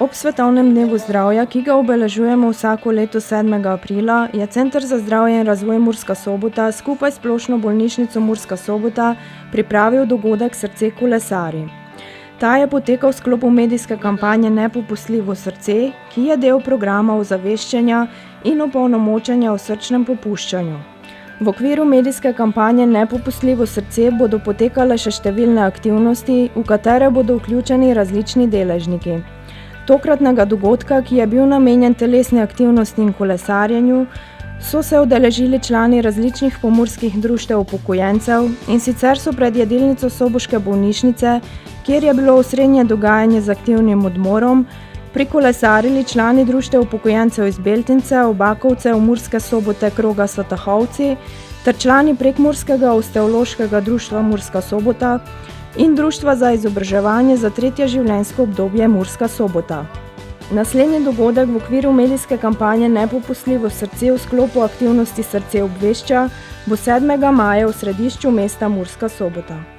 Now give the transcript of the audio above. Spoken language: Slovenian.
Ob Svetovnem dnevu zdravja, ki ga obeležujemo vsako leto 7. aprila, je Center za zdravje in razvoj Murska Sobota skupaj s Splošno bolnišnico Murska Sobota pripravil dogodek Srce kolesari. Ta je potekal v sklopu medijske kampanje Nepopustljivo srce, ki je del programa ozaveščanja in opolnomočenja o srčnem popuščanju. V okviru medijske kampanje Nepopustljivo srce bodo potekale še številne aktivnosti, v katere bodo vključeni različni deležniki. Tokratnega dogodka, ki je bil namenjen telesni aktivnosti in kolesarjenju, so se udeležili člani različnih pomurskih društev upokojencev, in sicer so pred jedilnico soboške bolnišnice, kjer je bilo osrednje dogajanje z aktivnim odmorom, prikolesarili člani društev upokojencev iz Beltince, Obakovcev, Murske Sobote, Kroga Svetahovci ter člani Prekmurskega osteološkega društva Murska Sobota in Društva za izobraževanje za tretje življenjsko obdobje Murska Sobota. Naslednji dogodek v okviru medijske kampanje Nepopustljivo srce v sklopu aktivnosti Srce obvešča bo 7. maja v središču mesta Murska Sobota.